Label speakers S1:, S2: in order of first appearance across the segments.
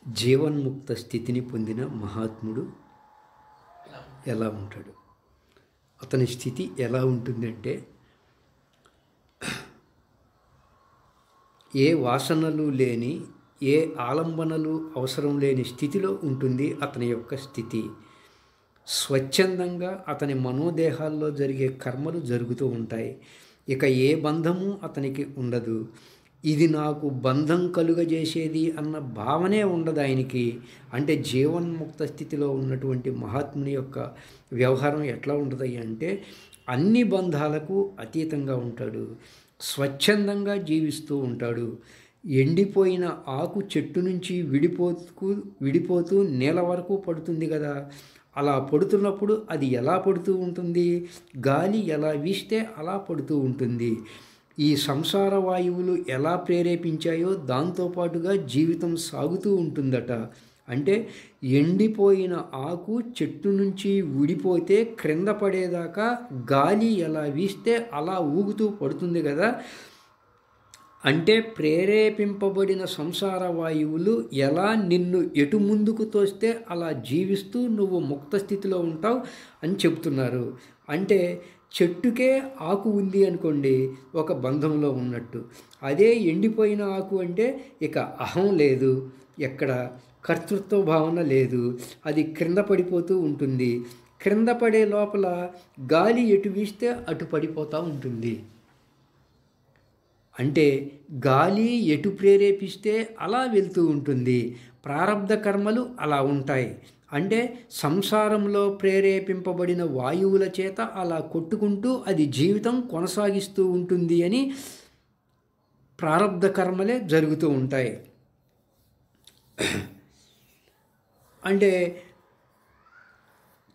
S1: జీవన్ముక్త స్థితిని పొందిన మహాత్ముడు ఎలా ఉంటాడు? అతని స్థితి ఎలా ఉంటుందంటే, ఏ వాసనలు లేని, ఏ ఆలంబనలు అవసరం లేని స్థితిలో ఉంటుంది అతని యొక్క స్థితి. స్వచ్ఛందంగా అతని మనోదేహాల్లో జరిగే కర్మలు జరుగుతూ ఉంటాయి. ఇక ఏ బంధము అతనికి ఉండదు. ఇది నాకు బంధం కలుగజేసేది అన్న భావనే ఉండదు ఆయనకి. అంటే జీవన్ముక్త స్థితిలో ఉన్నటువంటి మహాత్ముని యొక్క వ్యవహారం ఎట్లా ఉంటుంది అంటే, అన్ని బంధాలకు అతీతంగా ఉంటాడు. స్వచ్ఛందంగా జీవిస్తూ ఉంటాడు. ఎండిపోయిన ఆకు చెట్టు నుంచి విడిపోతూ నేల వరకు పడుతుంది కదా, అలా పడుతున్నప్పుడు అది ఎలా పడుతూ ఉంటుంది? గాలి ఎలా వీస్తే అలా పడుతూ ఉంటుంది. ఈ సంసార వాయువులు ఎలా ప్రేరేపించాయో దాంతోపాటుగా జీవితం సాగుతూ ఉంటుందట. అంటే ఎండిపోయిన ఆకు చెట్టు నుంచి విడిపోతే క్రింద పడేదాకా గాలి ఎలా వీస్తే అలా ఊగుతూ పడుతుంది కదా. అంటే ప్రేరేపింపబడిన సంసార వాయువులు ఎలా నిన్ను ఎటు ముందుకు తోస్తే అలా జీవిస్తూ నువ్వు ముక్త స్థితిలో ఉంటావు అని చెప్తున్నారు. అంటే చెట్టుకే ఆకు ఉంది అనుకోండి, ఒక బంధంలో ఉన్నట్టు. అదే ఎండిపోయిన ఆకు అంటే ఇక అహం లేదు, ఎక్కడ కర్తృత్వ భావన లేదు, అది క్రింద పడిపోతూ ఉంటుంది. క్రింద పడే లోపల గాలి ఎటు వీస్తే అటు పడిపోతూ ఉంటుంది. అంటే గాలి ఎటు ప్రేరేపిస్తే అలా వెళ్తూ ఉంటుంది. ప్రారబ్ధ కర్మలు అలా ఉంటాయి. అంటే సంసారంలో ప్రేరేపింపబడిన వాయువుల చేత అలా కొట్టుకుంటూ అది జీవితం కొనసాగిస్తూ ఉంటుంది అని ప్రారబ్ధ కర్మలే జరుగుతూ ఉంటాయి. అంటే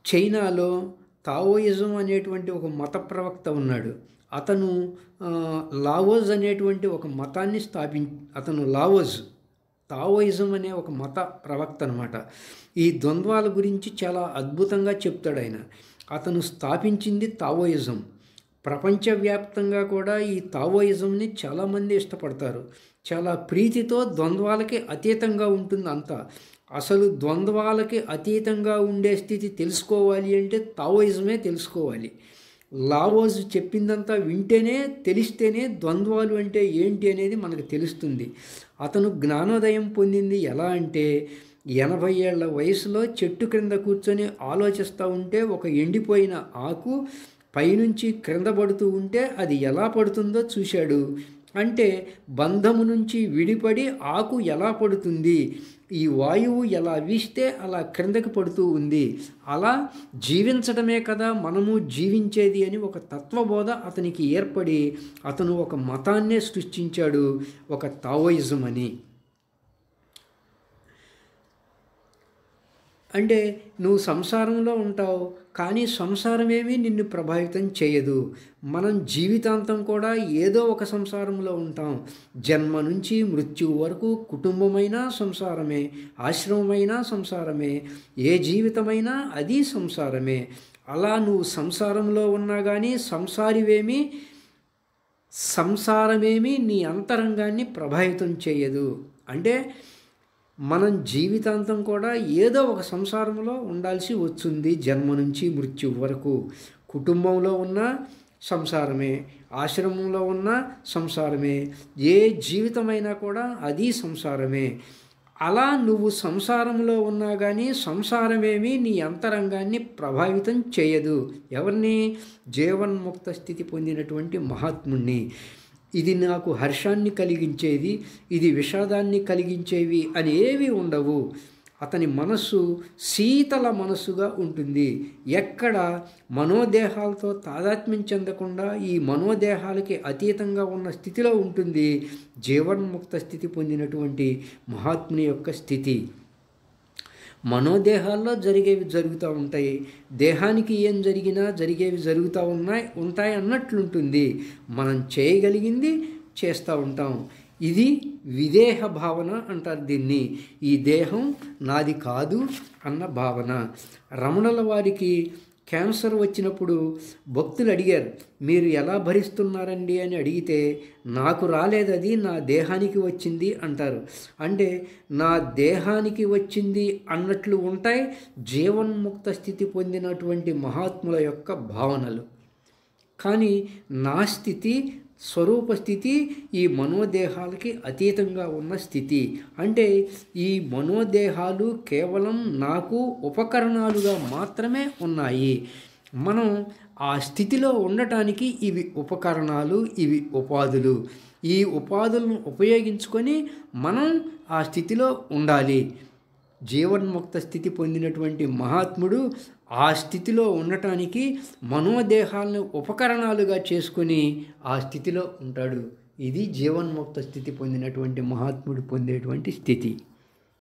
S1: చైనాలో తావోయిజం అనేటువంటి ఒక మత ప్రవక్త ఉన్నాడు. అతను లావోజ్ అనేటువంటి ఒక మతాన్ని అతను తావోయిజం అనే ఒక మత ప్రవక్త అనమాట. ఈ ద్వంద్వాల గురించి చాలా అద్భుతంగా చెప్తాడు ఆయన. అతను స్థాపించింది తావోయిజం. ప్రపంచవ్యాప్తంగా కూడా ఈ తావోయిజంని చాలామంది ఇష్టపడతారు. చాలా ప్రీతితో ద్వంద్వాలకి అతీతంగా ఉంటుంది అంతా. అసలు ద్వంద్వాలకి అతీతంగా ఉండే స్థితి తెలుసుకోవాలి అంటే తావోయిజమే తెలుసుకోవాలి. లావోజ్ చెప్పిందంతా వింటేనే తెలిస్తేనే ద్వంద్వాలు అంటే ఏంటి అనేది మనకు తెలుస్తుంది. అతను జ్ఞానోదయం పొందింది ఎలా అంటే, 80 ఏళ్ల వయసులో చెట్టు క్రింద కూర్చొని ఆలోచిస్తూ ఉంటే ఒక ఎండిపోయిన ఆకు పైనుంచి క్రింద పడుతూ ఉంటే అది ఎలా పడుతుందో చూశాడు. అంటే బంధము నుంచి విడిపడి ఆకు ఎలా పడుతుంది, ఈ వాయువు ఎలా వీస్తే అలా క్రిందకి పడుతూ ఉంది, అలా జీవించడమే కదా మనము జీవించేది అని ఒక తత్వబోధ అతనికి ఏర్పడి అతను ఒక మతాన్నే సృష్టించాడు, ఒక తావోయిజం అని. అంటే నువ్వు సంసారంలో ఉంటావు, కానీ సంసారమేమీ నిన్ను ప్రభావితం చేయదు. మనం జీవితాంతం కూడా ఏదో ఒక సంసారంలో ఉంటాం. జన్మ నుంచి మృత్యువు వరకు కుటుంబమైనా సంసారమే, ఆశ్రమమైనా సంసారమే, ఏ జీవితమైనా అది సంసారమే. అలా నువ్వు సంసారంలో ఉన్నా కానీ సంసారమేమీ నీ అంతరంగాన్ని ప్రభావితం చేయదు. అంటే మనం జీవితాంతం కూడా ఏదో ఒక సంసారంలో ఉండాల్సి వచ్చింది. జన్మ నుంచి మృత్యు వరకు కుటుంబంలో ఉన్న సంసారమే, ఆశ్రమంలో ఉన్న సంసారమే, ఏ జీవితమైనా కూడా అది సంసారమే. అలా నువ్వు సంసారంలో ఉన్నా కానీ సంసారమేమీ నీ అంతరంగాన్ని ప్రభావితం చేయదు. ఎవరిని? జీవన్ముక్త స్థితి పొందినటువంటి మహాత్ముణ్ణి. ఇది నాకు హర్షాన్ని కలిగించేది, ఇది విషాదాన్ని కలిగించేవి అని ఏవి ఉండవు. అతని మనస్సు శీతల మనస్సుగా ఉంటుంది. ఎక్కడ మనోదేహాలతో తాదాత్మ్యం చెందకుండా ఈ మనోదేహాలకి అతీతంగా ఉన్న స్థితిలో ఉంటుంది జీవన్ముక్త స్థితి పొందినటువంటి మహాత్ముని యొక్క స్థితి. మనోదేహాల్లో జరిగేవి జరుగుతూ ఉంటాయి, దేహానికి ఏం జరిగినా జరిగేవి ఉంటాయి అన్నట్లుంటుంది. మనం చేయగలిగింది చేస్తూ ఉంటాం. ఇది విదేహ భావన అంటారు దీన్ని. ఈ దేహం నాది కాదు అన్న భావన. రమణుల వారికి క్యాన్సర్ వచ్చినప్పుడు భక్తులు అడిగారు, మీరు ఎలా భరిస్తున్నారండి అని అడిగితే, నాకు రాలేదు, అది నా దేహానికి వచ్చింది అంటారు. అంటే నా దేహానికి వచ్చింది అన్నట్లు ఉంటాయి జీవన్ముక్త స్థితి పొందినటువంటి మహాత్ముల యొక్క భావనలు. కానీ నా స్థితి, స్వరూప స్థితి ఈ మనోదేహాలకి అతీతంగా ఉన్న స్థితి. అంటే ఈ మనోదేహాలు కేవలం నాకు ఉపకరణాలుగా మాత్రమే ఉన్నాయి. మనం ఆ స్థితిలో ఉండటానికి ఇవి ఉపకరణాలు, ఇవి ఉపాధులు. ఈ ఉపాధులను ఉపయోగించుకొని మనం ఆ స్థితిలో ఉండాలి. జీవన్ముక్త స్థితి పొందినటువంటి మహాత్ముడు ఆ స్థితిలో ఉండటానికి మనోదేహాలను ఉపకరణాలుగా చేసుకొని ఆ స్థితిలో ఉంటాడు. ఇది జీవన్ముక్త స్థితి పొందినటువంటి మహాత్ముడు పొందేటువంటి స్థితి.